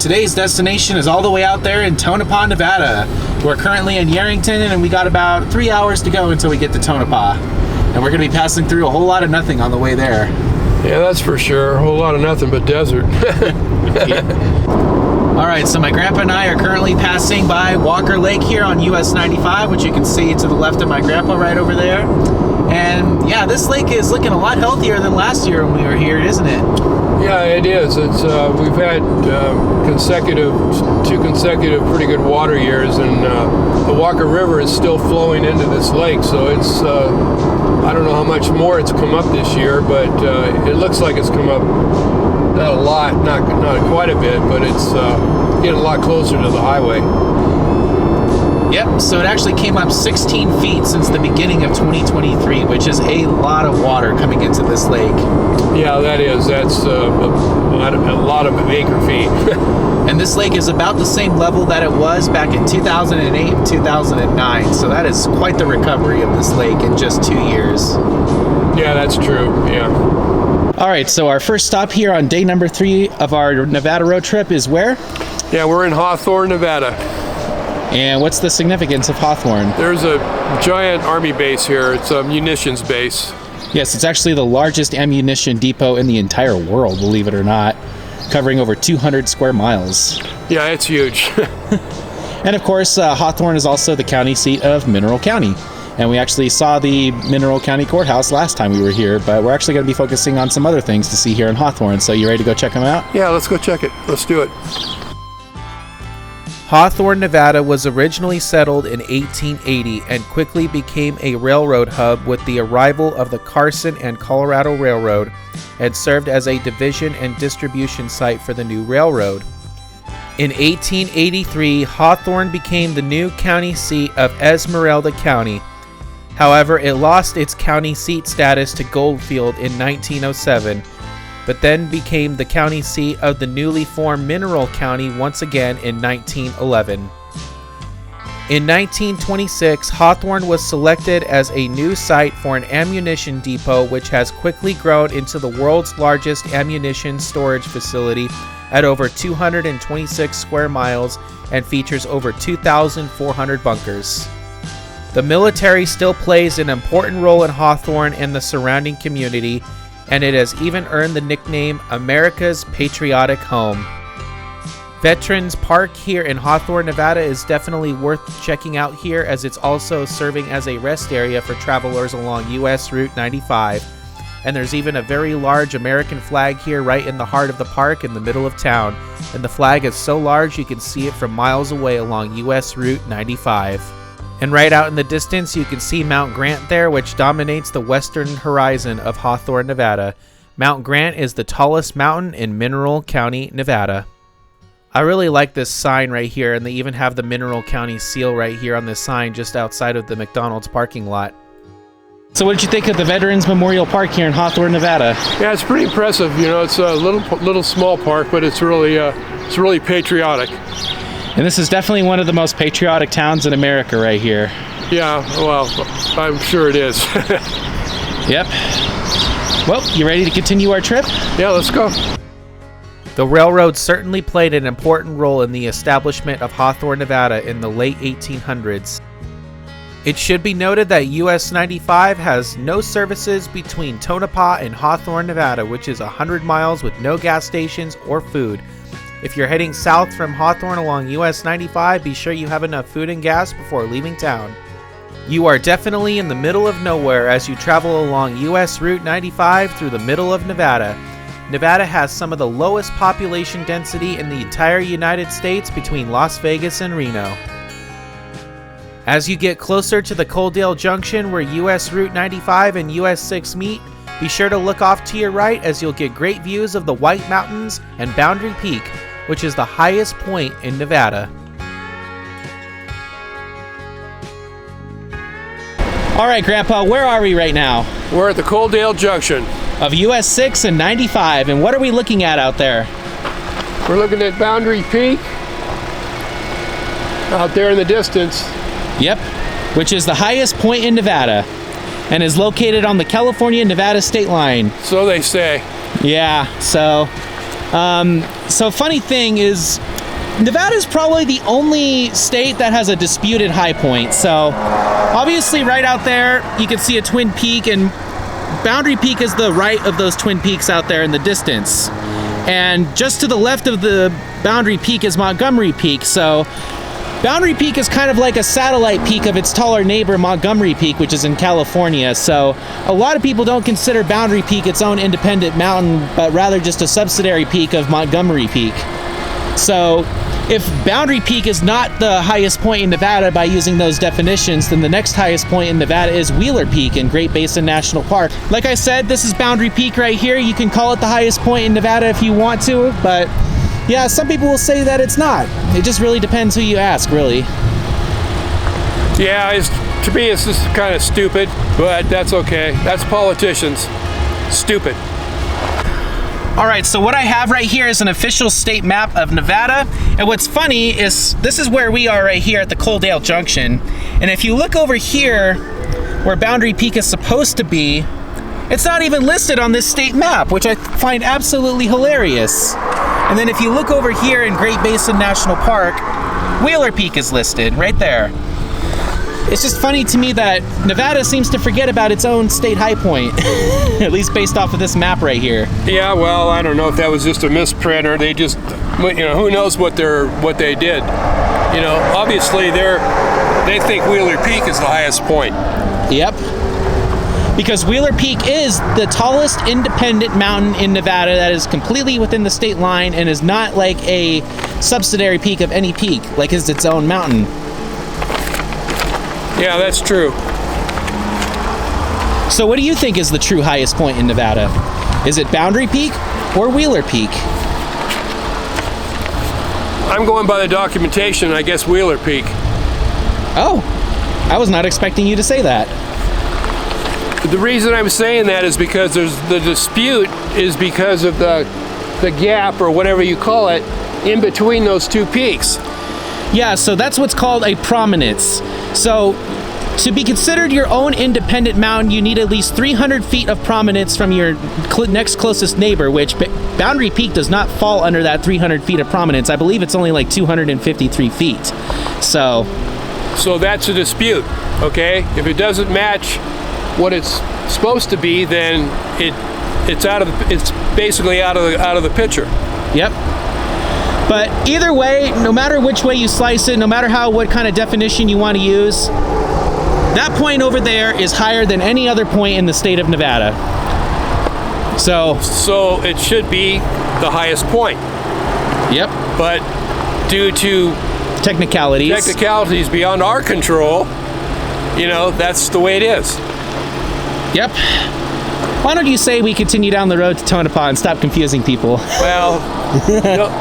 Today's destination is all the way out there in Tonopah, Nevada. We're currently in Yerington, and we got about 3 hours to go until we get to Tonopah. And we're going to be passing through a whole lot of nothing on the way there. Yeah, that's for sure. A whole lot of nothing but desert. All right, so my grandpa and I are currently passing by Walker Lake here on US 95, which you can see to the left of my grandpa right over there. And yeah, this lake is looking a lot healthier than last year when we were here, isn't it? Yeah, it is. It's we've had two consecutive pretty good water years, and the Walker River is still flowing into this lake. So it's I don't know how much more it's come up this year, but it looks like it's come up not a lot, not quite a bit, but it's getting a lot closer to the highway. Yep, so it actually came up 16 feet since the beginning of 2023, which is a lot of water coming into this lake. Yeah, that is. That's a lot of acre feet. And this lake is about the same level that it was back in 2008 and 2009, so that is quite the recovery of this lake in just 2 years. Yeah, that's true, yeah. All right, so our first stop here on day number 3 of our Nevada road trip is where? Yeah, we're in Hawthorne, Nevada. And what's the significance of Hawthorne? There's a giant army base here. It's a munitions base. Yes, it's actually the largest ammunition depot in the entire world, believe it or not, covering over 200 square miles. Yeah, it's huge. And of course, Hawthorne is also the county seat of Mineral County. And we actually saw the Mineral County Courthouse last time we were here, but we're actually going to be focusing on some other things to see here in Hawthorne. So you ready to go check them out? Yeah, let's go check it. Let's do it. Hawthorne, Nevada was originally settled in 1880 and quickly became a railroad hub with the arrival of the Carson and Colorado Railroad, and served as a division and distribution site for the new railroad. In 1883, Hawthorne became the new county seat of Esmeralda County. However, it lost its county seat status to Goldfield in 1907, but then became the county seat of the newly formed Mineral County once again in 1911. In 1926, Hawthorne was selected as a new site for an ammunition depot, which has quickly grown into the world's largest ammunition storage facility at over 226 square miles and features over 2,400 bunkers. The military still plays an important role in Hawthorne and the surrounding community, and it has even earned the nickname America's Patriotic Home. Veterans Park here in Hawthorne, Nevada is definitely worth checking out here, as it's also serving as a rest area for travelers along US Route 95. And there's even a very large American flag here right in the heart of the park in the middle of town. And the flag is so large you can see it from miles away along US Route 95. And right out in the distance, you can see Mount Grant there, which dominates the western horizon of Hawthorne, Nevada. Mount Grant is the tallest mountain in Mineral County, Nevada. I really like this sign right here, and they even have the Mineral County seal right here on this sign just outside of the McDonald's parking lot. So what did you think of the Veterans Memorial Park here in Hawthorne, Nevada? Yeah, it's pretty impressive. You know, it's a little small park, but it's really patriotic. And this is definitely one of the most patriotic towns in America right here. Yeah, well, I'm sure it is. Yep. Well, you ready to continue our trip? Yeah, let's go. The railroad certainly played an important role in the establishment of Hawthorne, Nevada in the late 1800s. It should be noted that US 95 has no services between Tonopah and Hawthorne, Nevada, which is 100 miles with no gas stations or food. If you're heading south from Hawthorne along US 95, be sure you have enough food and gas before leaving town. You are definitely in the middle of nowhere as you travel along US Route 95 through the middle of Nevada. Nevada has some of the lowest population density in the entire United States between Las Vegas and Reno. As you get closer to the Coaldale Junction where US Route 95 and US 6 meet, be sure to look off to your right as you'll get great views of the White Mountains and Boundary Peak, which is the highest point in Nevada. All right, Grandpa, where are we right now? We're at the Coaldale Junction of US 6 and 95, and what are we looking at out there? We're looking at Boundary Peak out there in the distance. Yep, which is the highest point in Nevada and is located on the California-Nevada state line. So they say. Yeah, so funny thing is, Nevada is probably the only state that has a disputed high point. So obviously right out there, you can see a Twin Peak, and Boundary Peak is the right of those Twin Peaks out there in the distance. And just to the left of the Boundary Peak is Montgomery Peak. So Boundary Peak is kind of like a satellite peak of its taller neighbor, Montgomery Peak, which is in California. So a lot of people don't consider Boundary Peak its own independent mountain, but rather just a subsidiary peak of Montgomery Peak. So if Boundary Peak is not the highest point in Nevada by using those definitions, then the next highest point in Nevada is Wheeler Peak in Great Basin National Park. Like I said, this is Boundary Peak right here. You can call it the highest point in Nevada if you want to, but yeah, some people will say that it's not. It just really depends who you ask, really. Yeah, to me it's just kind of stupid, but that's okay. That's politicians. Stupid. All right, so what I have right here is an official state map of Nevada. And what's funny is this is where we are right here at the Coaldale Junction. And if you look over here where Boundary Peak is supposed to be, it's not even listed on this state map, which I find absolutely hilarious. And then if you look over here in Great Basin National Park, Wheeler Peak is listed right there. It's just funny to me that Nevada seems to forget about its own state high point, at least based off of this map right here. Yeah, well, I don't know if that was just a misprint or they just, who knows what they did. Obviously they think Wheeler Peak is the highest point. Yep. Because Wheeler Peak is the tallest independent mountain in Nevada that is completely within the state line and is not like a subsidiary peak of any peak, like it's its own mountain. Yeah, that's true. So what do you think is the true highest point in Nevada? Is it Boundary Peak or Wheeler Peak? I'm going by the documentation, I guess Wheeler Peak. Oh, I was not expecting you to say that. The reason I'm saying that is because the dispute is because of the gap, or whatever you call it, in between those two peaks. Yeah, so that's what's called a prominence. So to be considered your own independent mountain, you need at least 300 feet of prominence from your next closest neighbor, which Boundary Peak does not fall under that 300 feet of prominence. I believe it's only like 253 feet. So that's a dispute, okay? If it doesn't match what it's supposed to be, then it's basically out of the picture. Yep. But either way, no matter which way you slice it, no matter what kind of definition you want to use, that point over there is higher than any other point in the state of Nevada. So it should be the highest point. Yep. But due to technicalities beyond our control, that's the way it is. Yep. Why don't you say we continue down the road to Tonopah and stop confusing people? Well,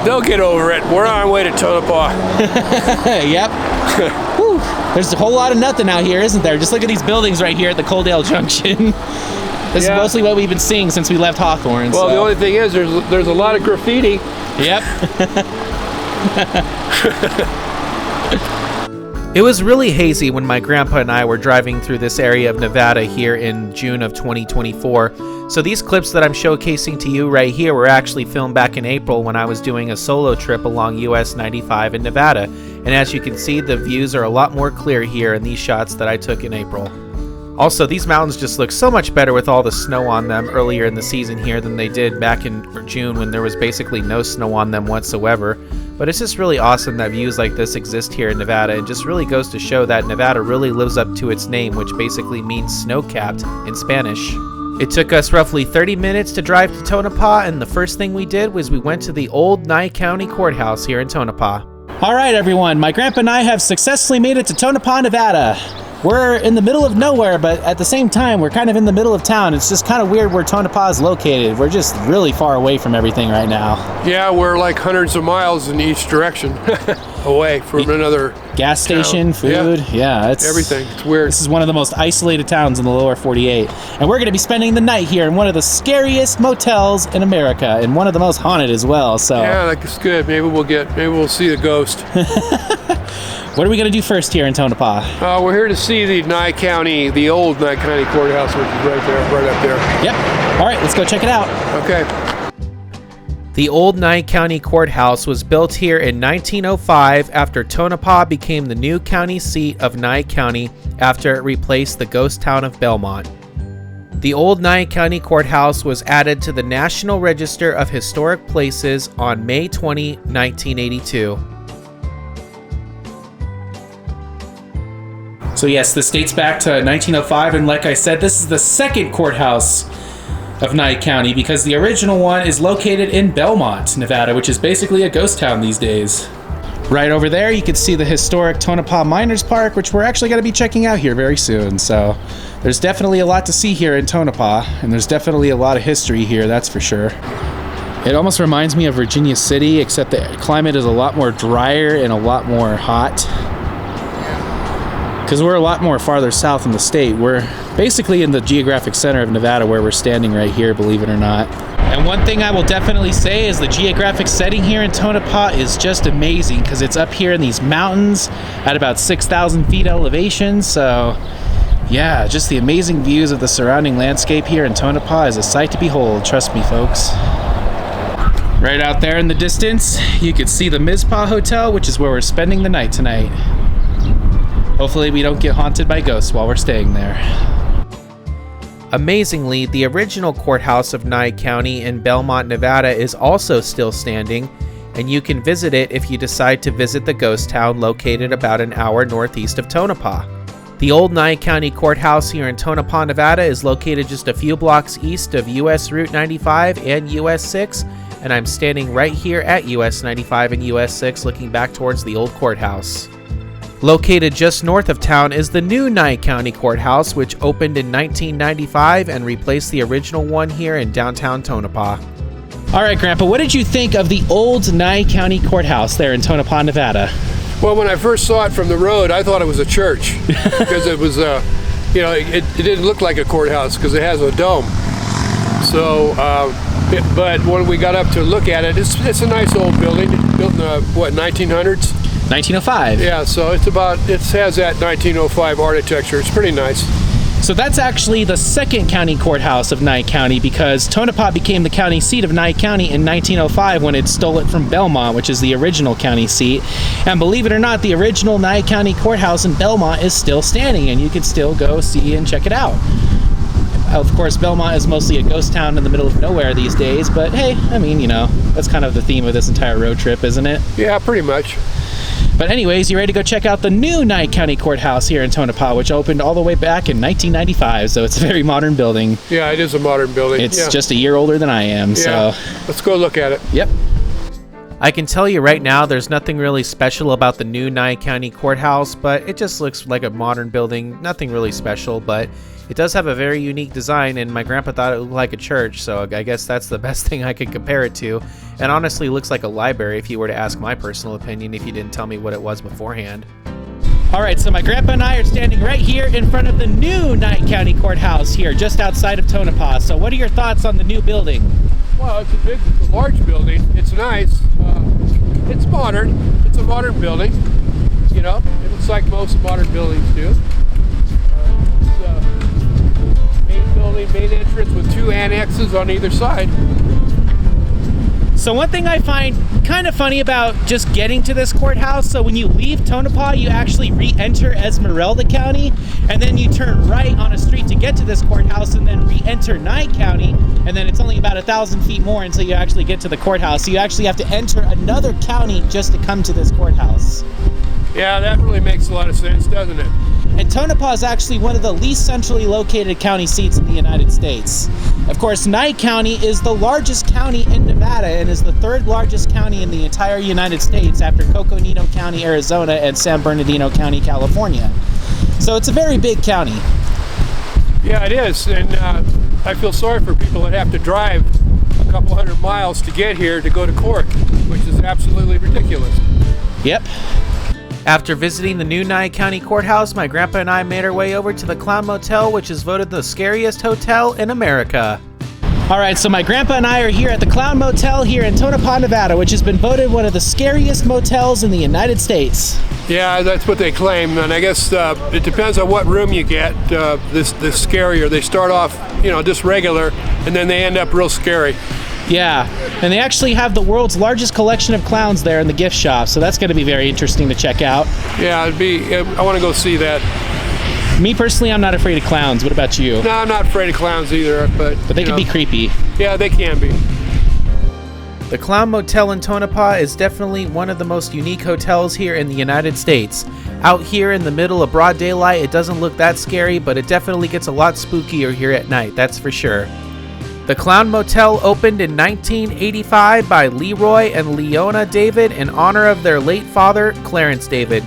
they'll get over it. We're on our way to Tonopah. Yep. Whew. There's a whole lot of nothing out here, isn't there? Just look at these buildings right here at the Coaldale Junction. This is mostly what we've been seeing since we left Hawthorne. Well, the only thing is there's a lot of graffiti. Yep. It was really hazy when my grandpa and I were driving through this area of Nevada here in June of 2024. So these clips that I'm showcasing to you right here were actually filmed back in April when I was doing a solo trip along US 95 in Nevada. And as you can see, the views are a lot more clear here in these shots that I took in April. Also, these mountains just look so much better with all the snow on them earlier in the season here than they did back in June when there was basically no snow on them whatsoever. But it's just really awesome that views like this exist here in Nevada, and just really goes to show that Nevada really lives up to its name, which basically means snow-capped in Spanish. It took us roughly 30 minutes to drive to Tonopah, and the first thing we did was we went to the old Nye County Courthouse here in Tonopah. All right, everyone. My grandpa and I have successfully made it to Tonopah, Nevada. We're in the middle of nowhere, but at the same time, we're kind of in the middle of town. It's just kind of weird where Tonopah is located. We're just really far away from everything right now. Yeah, we're like hundreds of miles in each direction away from another gas station, town. food. Yeah, it's everything. It's weird. This is one of the most isolated towns in the lower 48. And we're going to be spending the night here in one of the scariest motels in America, and one of the most haunted as well. So yeah, that's good. Maybe we'll see the ghost. What are we going to do first here in Tonopah? We're here to see the old Nye County Courthouse, which is right up there. Yep. All right, let's go check it out. Okay. The old Nye County Courthouse was built here in 1905 after Tonopah became the new county seat of Nye County after it replaced the ghost town of Belmont. The old Nye County Courthouse was added to the National Register of Historic Places on May 20, 1982. So yes, this dates back to 1905, and like I said, this is the second courthouse of Nye County because the original one is located in Belmont, Nevada, which is basically a ghost town these days. Right over there, you can see the historic Tonopah Miners Park, which we're actually going to be checking out here very soon. So there's definitely a lot to see here in Tonopah, and there's definitely a lot of history here, that's for sure. It almost reminds me of Virginia City, except the climate is a lot more drier and a lot more hot. Because we're a lot more farther south in the state. We're basically in the geographic center of Nevada where we're standing right here, believe it or not. And one thing I will definitely say is the geographic setting here in Tonopah is just amazing because it's up here in these mountains at about 6,000 feet elevation. So yeah, just the amazing views of the surrounding landscape here in Tonopah is a sight to behold, trust me folks. Right out there in the distance, you can see the Mizpah Hotel, which is where we're spending the night tonight. Hopefully we don't get haunted by ghosts while we're staying there. Amazingly, the original courthouse of Nye County in Belmont, Nevada is also still standing, and you can visit it if you decide to visit the ghost town located about an hour northeast of Tonopah. The old Nye County Courthouse here in Tonopah, Nevada is located just a few blocks east of US Route 95 and US 6, and I'm standing right here at US 95 and US 6 looking back towards the old courthouse. Located just north of town is the new Nye County Courthouse, which opened in 1995 and replaced the original one here in downtown Tonopah. All right, Grandpa, what did you think of the old Nye County Courthouse there in Tonopah, Nevada? Well, when I first saw it from the road, I thought it was a church because it was, it didn't look like a courthouse because it has a dome. So, but when we got up to look at it, it's a nice old building, built in the, 1900s? 1905. Yeah, so it has that 1905 architecture. It's pretty nice. So that's actually the second county courthouse of Nye County because Tonopah became the county seat of Nye County in 1905 when it stole it from Belmont, which is the original county seat. And believe it or not, the original Nye County courthouse in Belmont is still standing, and you can still go see and check it out. Of course, Belmont is mostly a ghost town in the middle of nowhere these days, but hey, I mean, that's kind of the theme of this entire road trip, isn't it? Yeah, pretty much. But anyways, you ready to go check out the new Nye County Courthouse here in Tonopah, which opened all the way back in 1995, so it's a very modern building. Yeah, it is a modern building. It's just a year older than I am, so... Let's go look at it. Yep. I can tell you right now there's nothing really special about the new Nye County Courthouse, but it just looks like a modern building. Nothing really special, but it does have a very unique design, and my grandpa thought it looked like a church, so I guess that's the best thing I could compare it to. And honestly, it looks like a library if you were to ask my personal opinion if you didn't tell me what it was beforehand. All right, so my grandpa and I are standing right here in front of the new Nye County Courthouse here, just outside of Tonopah. So what are your thoughts on the new building? Well, it's a large building. It's nice. It's modern. It's a modern building. It looks like most modern buildings do. It's a main building, main entrance with two annexes on either side. So one thing I find kind of funny about just getting to this courthouse, so when you leave Tonopah, you actually re-enter Esmeralda County, and then you turn right on a street to get to this courthouse, and then re-enter Nye County, and then it's only about 1,000 feet more until you actually get to the courthouse. So you actually have to enter another county just to come to this courthouse. Yeah, that really makes a lot of sense, doesn't it? And Tonopah is actually one of the least centrally located county seats in the United States. Of course, Nye County is the largest county in Nevada and is the third largest county in the entire United States after Coconino County, Arizona, and San Bernardino County, California. So it's a very big county. Yeah, it is, and I feel sorry for people that have to drive a couple hundred miles to get here to go to court, which is absolutely ridiculous. Yep. After visiting the new Nye County Courthouse, my grandpa and I made our way over to the Clown Motel, which is voted the scariest hotel in America. All right, so my grandpa and I are here at the Clown Motel here in Tonopah, Nevada, which has been voted one of the scariest motels in the United States. Yeah, that's what they claim, and I guess it depends on what room you get. This scarier. They start off, just regular, and then they end up real scary. Yeah, and they actually have the world's largest collection of clowns there in the gift shop, so that's going to be very interesting to check out. Yeah, I want to go see that. Me personally, I'm not afraid of clowns. What about you? No, I'm not afraid of clowns either, but they can be creepy. Yeah, they can be. The Clown Motel in Tonopah is definitely one of the most unique hotels here in the United States. Out here in the middle of broad daylight, it doesn't look that scary, but it definitely gets a lot spookier here at night, that's for sure. The Clown Motel opened in 1985 by Leroy and Leona David in honor of their late father, Clarence David,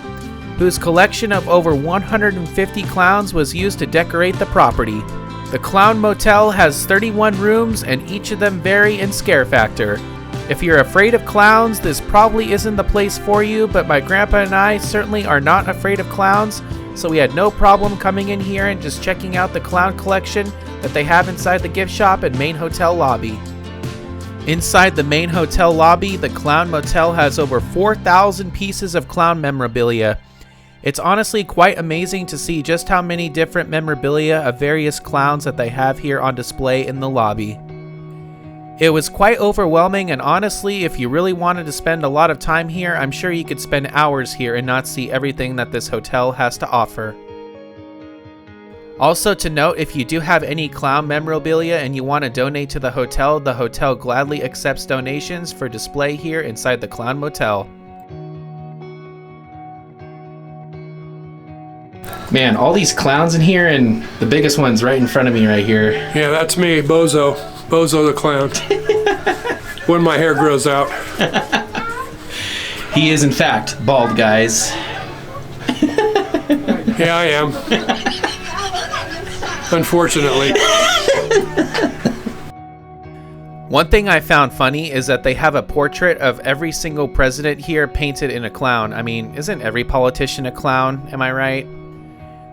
whose collection of over 150 clowns was used to decorate the property. The Clown Motel has 31 rooms, and each of them vary in scare factor. If you're afraid of clowns, this probably isn't the place for you, but my grandpa and I certainly are not afraid of clowns, so we had no problem coming in here and just checking out the clown collection that they have inside the gift shop and main hotel lobby. Inside the main hotel lobby, the Clown Motel has over 4,000 pieces of clown memorabilia. It's honestly quite amazing to see just how many different memorabilia of various clowns that they have here on display in the lobby. It was quite overwhelming, and honestly, if you really wanted to spend a lot of time here, I'm sure you could spend hours here and not see everything that this hotel has to offer. Also to note, if you do have any clown memorabilia and you want to donate to the hotel gladly accepts donations for display here inside the Clown Motel. Man, all these clowns in here, and the biggest one's right in front of me right here. Yeah, that's me, Bozo. Bozo the clown. When my hair grows out. He is, in fact, bald, guys. Yeah, I am. Unfortunately. One thing I found funny is that they have a portrait of every single president here painted in a clown. I mean, isn't every politician a clown? Am I right?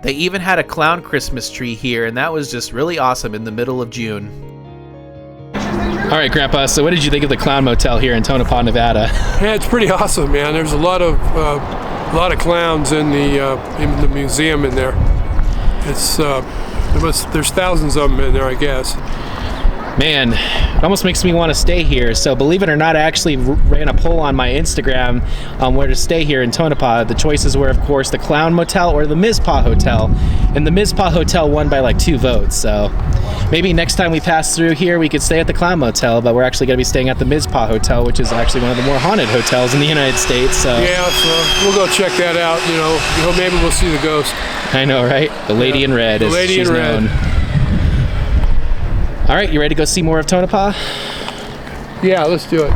They even had a clown Christmas tree here, and that was just really awesome in the middle of June. All right, Grandpa, so what did you think of the Clown Motel here in Tonopah, Nevada? Yeah, it's pretty awesome, man. There's a lot of clowns in the museum in there. There's thousands of them in there, I guess. Man, it almost makes me want to stay here. So believe it or not, I actually ran a poll on my Instagram on where to stay here in Tonopah. The choices were, of course, the Clown Motel or the Mizpah Hotel. And the Mizpah Hotel won by like 2 votes. So maybe next time we pass through here, we could stay at the Clown Motel, but we're actually going to be staying at the Mizpah Hotel, which is actually one of the more haunted hotels in the United States. So yeah, so we'll go check that out. You know, maybe we'll see the ghost. I know, right? The Lady in Red, as she's known. All right, you ready to go see more of Tonopah? Yeah, let's do it.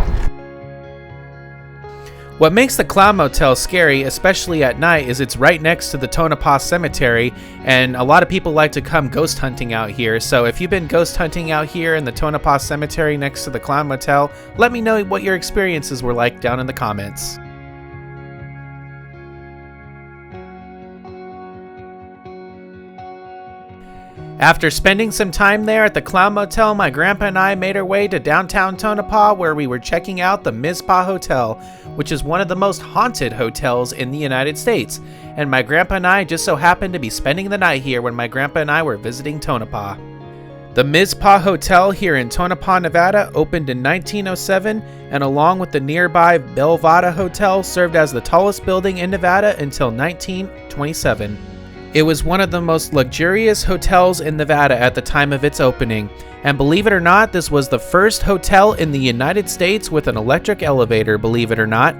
What makes the Clown Motel scary, especially at night, is it's right next to the Tonopah Cemetery, and a lot of people like to come ghost hunting out here. So if you've been ghost hunting out here in the Tonopah Cemetery next to the Clown Motel, let me know what your experiences were like down in the comments. After spending some time there at the Clown Motel, my grandpa and I made our way to downtown Tonopah, where we were checking out the Mizpah Hotel, which is one of the most haunted hotels in the United States. And my grandpa and I just so happened to be spending the night here when my grandpa and I were visiting Tonopah. The Mizpah Hotel here in Tonopah, Nevada opened in 1907, and along with the nearby Belvada Hotel, served as the tallest building in Nevada until 1927. It was one of the most luxurious hotels in Nevada at the time of its opening, and believe it or not, this was the first hotel in the United States with an electric elevator, believe it or not.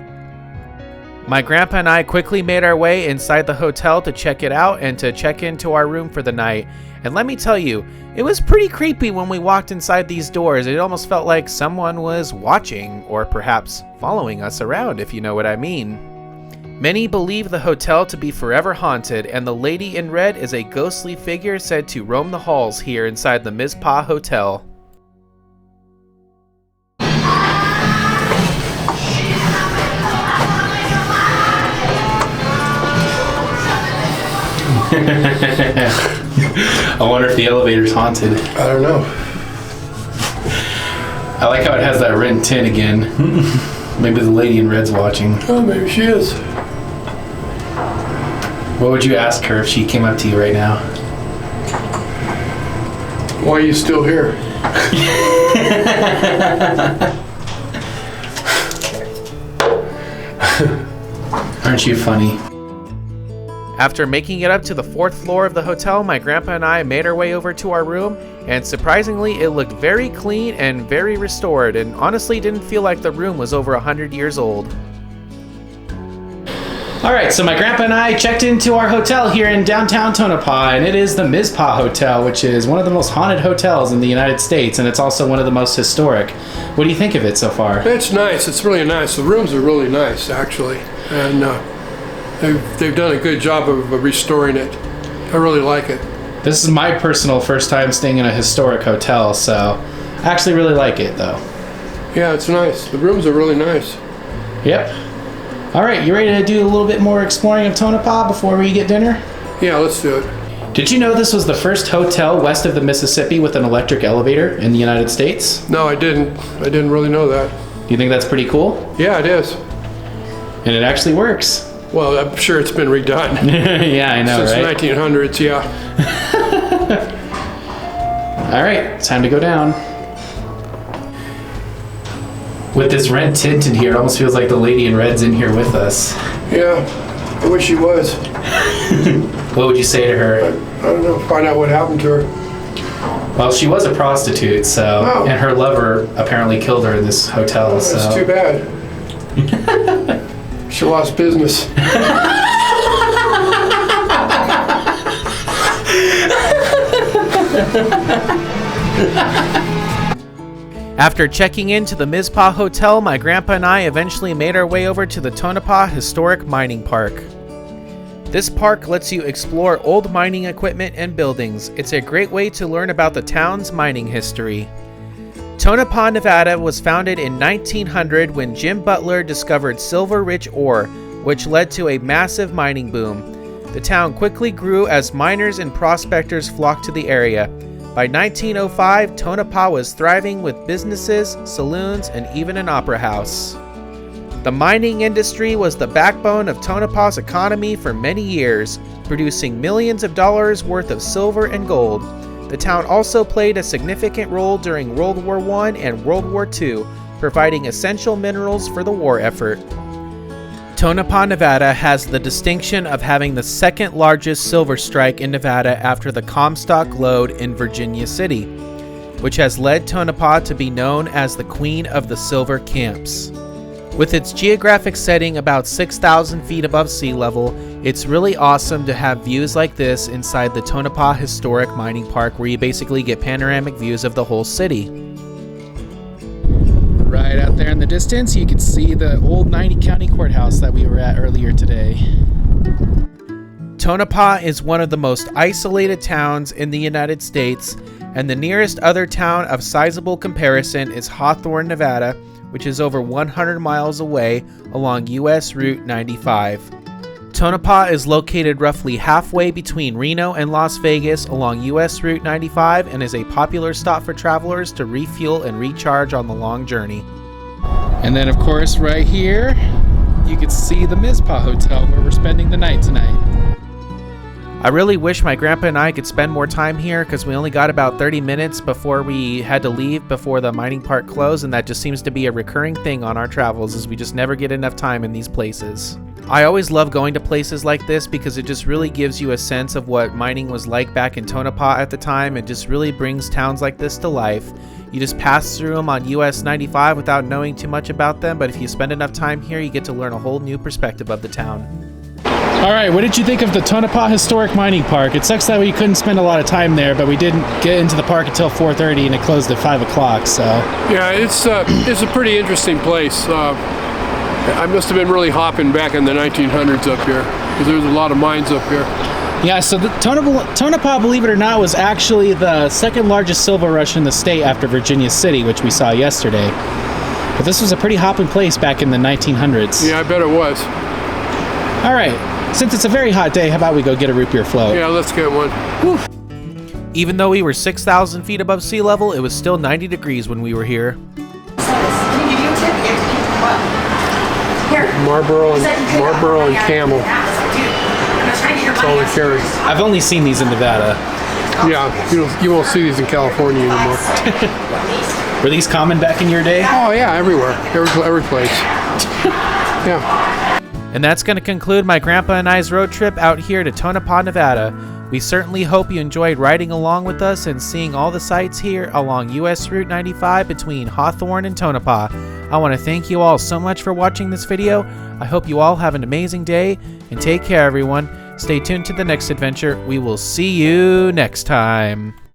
My grandpa and I quickly made our way inside the hotel to check it out and to check into our room for the night. And let me tell you, it was pretty creepy when we walked inside these doors. It almost felt like someone was watching, or perhaps following us around, if you know what I mean. Many believe the hotel to be forever haunted, and the Lady in Red is a ghostly figure said to roam the halls here inside the Mizpah Hotel. I wonder if the elevator's haunted. I don't know. I like how it has that red tint again. Maybe the Lady in Red's watching. Oh, maybe she is. What would you ask her if she came up to you right now? Why are you still here? Aren't you funny? After making it up to the 4th floor of the hotel, my grandpa and I made our way over to our room, and surprisingly, it looked very clean and very restored, and honestly didn't feel like the room was over 100 years old. Alright, so my grandpa and I checked into our hotel here in downtown Tonopah, and it is the Mizpah Hotel, which is one of the most haunted hotels in the United States, and it's also one of the most historic. What do you think of it so far? It's nice. It's really nice. The rooms are really nice, actually, and they've done a good job of restoring it. I really like it. This is my personal first time staying in a historic hotel, so I actually really like it, though. Yeah, it's nice. The rooms are really nice. Yep. Alright, you ready to do a little bit more exploring of Tonopah before we get dinner? Yeah, let's do it. Did you know this was the first hotel west of the Mississippi with an electric elevator in the United States? No, I didn't. I didn't really know that. Do you think that's pretty cool? Yeah, it is. And it actually works. Well, I'm sure it's been redone. Yeah, I know, Since right? 1900s, yeah. Alright, time to go down. With this red tint in here, it almost feels like the lady in red's in here with us. Yeah, I wish she was. What would you say to her? I don't know, find out what happened to her. Well, she was a prostitute, so, Oh. and her lover apparently killed her in this hotel, so. That's too bad. She lost business. After checking into the Mizpah Hotel, my grandpa and I eventually made our way over to the Tonopah Historic Mining Park. This park lets you explore old mining equipment and buildings. It's a great way to learn about the town's mining history. Tonopah, Nevada was founded in 1900 when Jim Butler discovered silver-rich ore, which led to a massive mining boom. The town quickly grew as miners and prospectors flocked to the area. By 1905, Tonopah was thriving with businesses, saloons, and even an opera house. The mining industry was the backbone of Tonopah's economy for many years, producing millions of dollars worth of silver and gold. The town also played a significant role during World War I and World War II, providing essential minerals for the war effort. Tonopah, Nevada has the distinction of having the second largest silver strike in Nevada after the Comstock Lode in Virginia City, which has led Tonopah to be known as the Queen of the Silver Camps. With its geographic setting about 6,000 feet above sea level, it's really awesome to have views like this inside the Tonopah Historic Mining Park, where you basically get panoramic views of the whole city. Right out there in the distance, you can see the old 90 County Courthouse that we were at earlier today. Tonopah is one of the most isolated towns in the United States, and the nearest other town of sizable comparison is Hawthorne, Nevada, which is over 100 miles away along US Route 95. Tonopah is located roughly halfway between Reno and Las Vegas along US Route 95 and is a popular stop for travelers to refuel and recharge on the long journey. And then of course right here, you can see the Mizpah Hotel where we're spending the night tonight. I really wish my grandpa and I could spend more time here because we only got about 30 minutes before we had to leave before the mining park closed, and that just seems to be a recurring thing on our travels, is we just never get enough time in these places. I always love going to places like this because it just really gives you a sense of what mining was like back in Tonopah at the time. It just really brings towns like this to life. You just pass through them on US 95 without knowing too much about them, but if you spend enough time here, you get to learn a whole new perspective of the town. Alright, what did you think of the Tonopah Historic Mining Park? It sucks that we couldn't spend a lot of time there, but we didn't get into the park until 4:30 and it closed at 5 o'clock, so... Yeah, it's a pretty interesting place. I must have been really hopping back in the 1900s up here, because there was a lot of mines up here. Yeah, so the Tonopah, believe it or not, was actually the second largest silver rush in the state after Virginia City, which we saw yesterday. But this was a pretty hopping place back in the 1900s. Yeah, I bet it was. Alright, since it's a very hot day, how about we go get a root beer float? Yeah, let's get one. Whew. Even though we were 6,000 feet above sea level, it was still 90 degrees when we were here. Marlboro and Camel. That's all we carry. I've only seen these in Nevada. Yeah, you won't see these in California anymore. Were these common back in your day? Oh yeah, everywhere, every place. Yeah. And that's going to conclude my grandpa and I's road trip out here to Tonopah, Nevada. We certainly hope you enjoyed riding along with us and seeing all the sights here along US Route 95 between Hawthorne and Tonopah. I want to thank you all so much for watching this video. I hope you all have an amazing day, and take care, everyone. Stay tuned to the next adventure. We will see you next time.